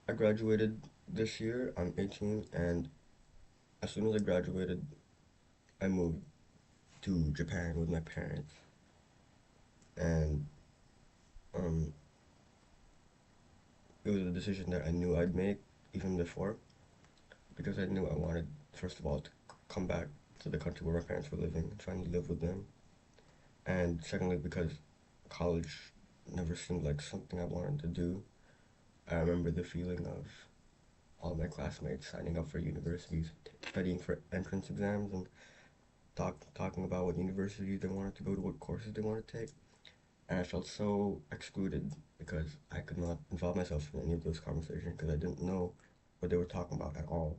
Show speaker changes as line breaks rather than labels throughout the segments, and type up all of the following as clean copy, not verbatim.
I graduated this year. I'm 18, and as soon as I graduated, I moved to Japan with my parents. And um, it was a decision that I knew I'd make even before, because I knew I wanted, first of all, to come back to the country where my parents were living and finally live with them. And secondly, because college never seemed like something I wanted to do. I remember the feeling of all my classmates signing up for universities, studying for entrance exams, and talking about what universities they wanted to go to, what courses they wanted to take. And I felt so excluded because I could not involve myself in any of those conversations because I didn't know what they were talking about at all.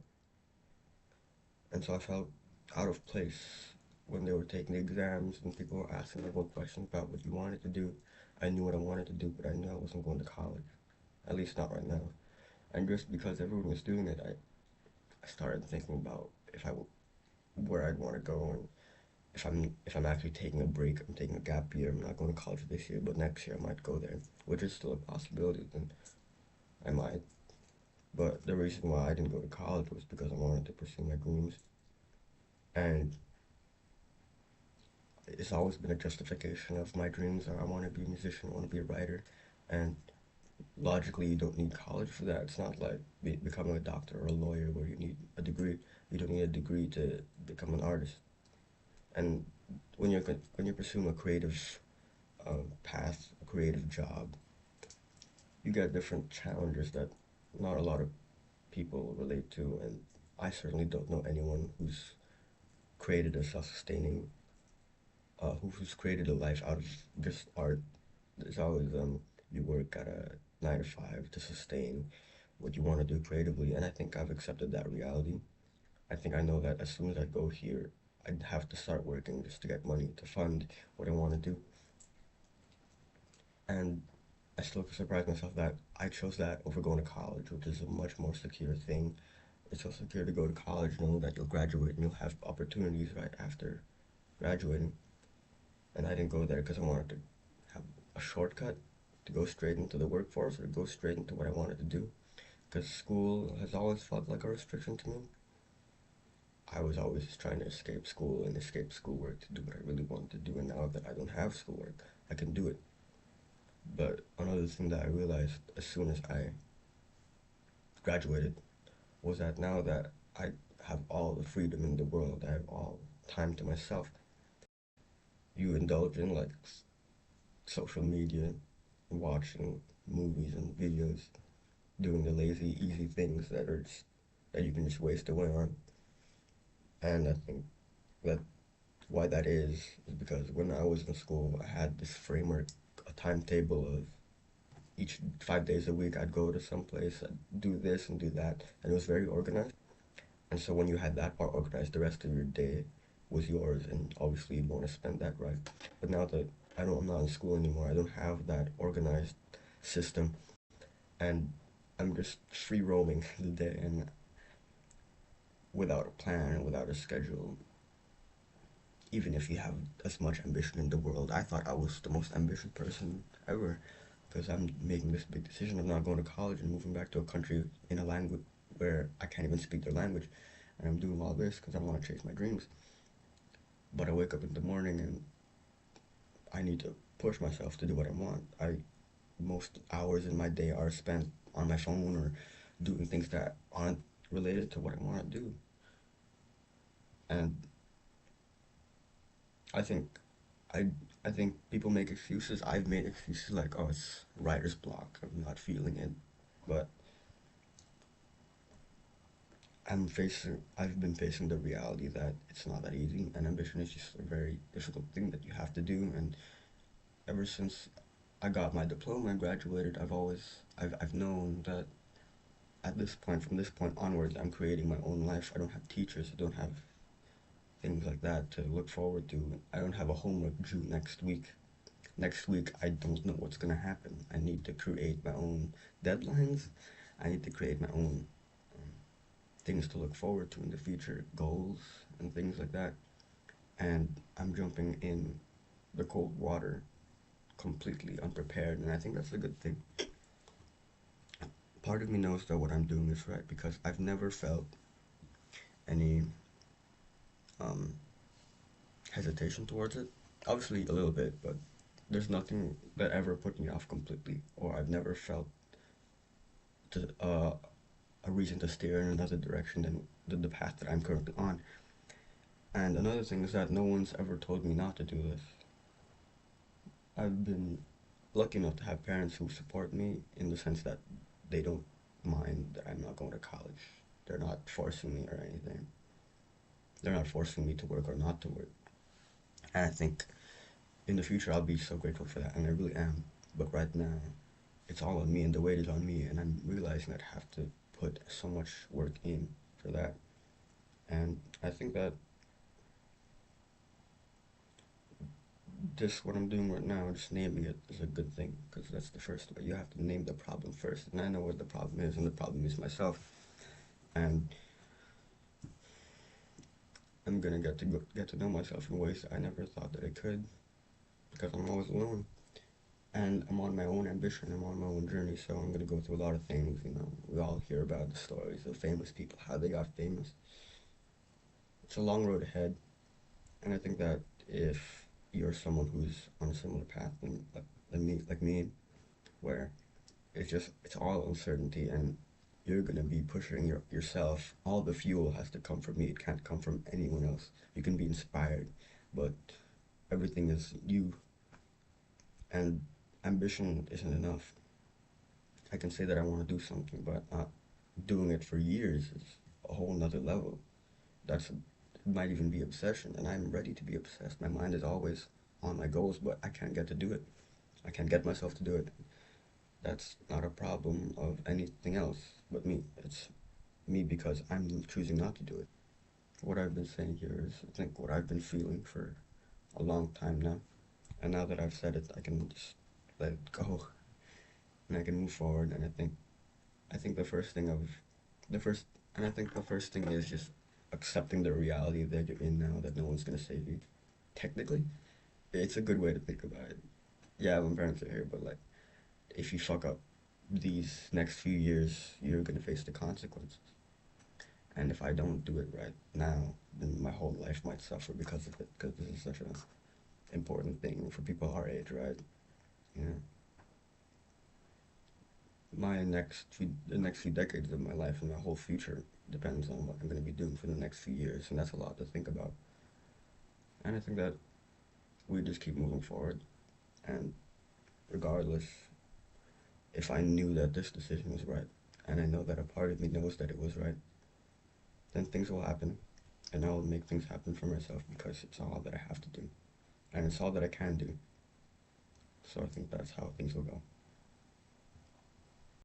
And so I felt out of place when they were taking the exams and people were asking me what questions about what you wanted to do. I knew what I wanted to do, but I knew I wasn't going to college, at least not right now. And just because everyone was doing it, I started thinking about where I'd want to go, and if I'm actually taking a break, I'm taking a gap year. I'm not going to college this year, but next year I might go there, which is still a possibility. Then I might. But the reason why I didn't go to college was because I wanted to pursue my dreams, and it's always been a justification of my dreams. I want to be a musician, I want to be a writer, and logically you don't need college for that. It's not like becoming a doctor or a lawyer where you need a degree. You don't need a degree to become an artist. And when you're pursuing a creative path, a creative job, you get different challenges that not a lot of people relate to, and I certainly don't know anyone who's created a self-sustaining, who's created a life out of just art. There's always you work at a 9 to 5 to sustain what you want to do creatively, and I think I've accepted that reality. I think I know that as soon as I go here, I'd have to start working just to get money to fund what I want to do. And I still surprise myself that I chose that over going to college, which is a much more secure thing. It's so secure to go to college, knowing that you'll graduate and you'll have opportunities right after graduating. And I didn't go there because I wanted to have a shortcut to go straight into the workforce or go straight into what I wanted to do. Because school has always felt like a restriction to me. I was always trying to escape school and escape schoolwork to do what I really wanted to do. And now that I don't have schoolwork, I can do it. But another thing that I realized as soon as I graduated was that now that I have all the freedom in the world, I have all time to myself, you indulge in like social media, watching movies and videos, doing the lazy, easy things that you can just waste away on. And I think that why that is because when I was in school, I had this framework, a timetable of each 5 days a week I'd go to some place, I'd do this and do that, and it was very organized. And so when you had that part organized, the rest of your day was yours, and obviously you'd want to spend that right. But now that I'm not in school anymore, I don't have that organized system, and I'm just free roaming the day and without a plan, without a schedule. Even if you have as much ambition in the world, I thought I was the most ambitious person ever because I'm making this big decision of not going to college and moving back to a country in a language where I can't even speak their language. And I'm doing all this because I want to chase my dreams. But I wake up in the morning and I need to push myself to do what I want. Most hours in my day are spent on my phone or doing things that aren't related to what I want to do. And I think I I think people make excuses. I've made excuses like, oh, it's writer's block. I'm not feeling it. But I've been facing the reality that it's not that easy, and ambition is just a very difficult thing that you have to do. And ever since I got my diploma and graduated, I've known that at this point, from this point onwards, I'm creating my own life. I don't have teachers. I don't have things like that to look forward to. I don't have a homework due next week. Next week, I don't know what's gonna happen. I need to create my own deadlines. I need to create my own things to look forward to in the future, goals and things like that. And I'm jumping in the cold water completely unprepared, and I think that's a good thing. part of me knows that what I'm doing is right because I've never felt any um, hesitation towards it. Obviously, a little bit, but there's nothing that ever put me off completely, or I've never felt to, a reason to steer in another direction than the path that I'm currently on. And another thing is that no one's ever told me not to do this. I've been lucky enough to have parents who support me in the sense that they don't mind that I'm not going to college. They're not forcing me or anything. They're not forcing me to work or not to work. And I think in the future I'll be so grateful for that, and I really am. But right now, it's all on me, and the weight is on me, and I'm realizing that I have to put so much work in for that. And I think that just what I'm doing right now, just naming it, is a good thing because that's the first way. You have to name the problem first, and I know what the problem is, and the problem is myself. And I'm gonna get to know myself in ways that I never thought that I could because I'm always alone. And I'm on my own ambition, I'm on my own journey, so I'm gonna go through a lot of things, you know. We all hear about the stories of famous people, how they got famous. It's a long road ahead, and I think that if you're someone who's on a similar path like me, where it's all uncertainty, and you're gonna be pushing yourself. All the fuel has to come from me. It can't come from anyone else. You can be inspired, but everything is you, and ambition isn't enough. I can say that I want to do something, but not doing it for years is a whole nother level. It might even be obsession, and I'm ready to be obsessed. My mind is always on my goals, but I can't get to do it. I can't get myself to do it. That's not a problem of anything else but me. It's me because I'm choosing not to do it. What I've been saying here is, I think, what I've been feeling for a long time now. And now that I've said it, I can just let it go and I can move forward. And I think the first, and I think the first thing is just accepting the reality that you're in now, that no one's gonna save you. Technically, it's a good way to think about it. Yeah, my parents are here, but like, if you fuck up these next few years, you're gonna face the consequences. And if I don't do it right now, then my whole life might suffer because of it. Because this is such an important thing for people our age, right? You know, the next few decades of my life and my whole future depends on what I'm going to be doing for the next few years, and that's a lot to think about. And I think that we just keep moving forward, and regardless, if I knew that this decision was right, and I know that a part of me knows that it was right, then things will happen, and I will make things happen for myself because it's all that I have to do, and it's all that I can do. So I think that's how things will go.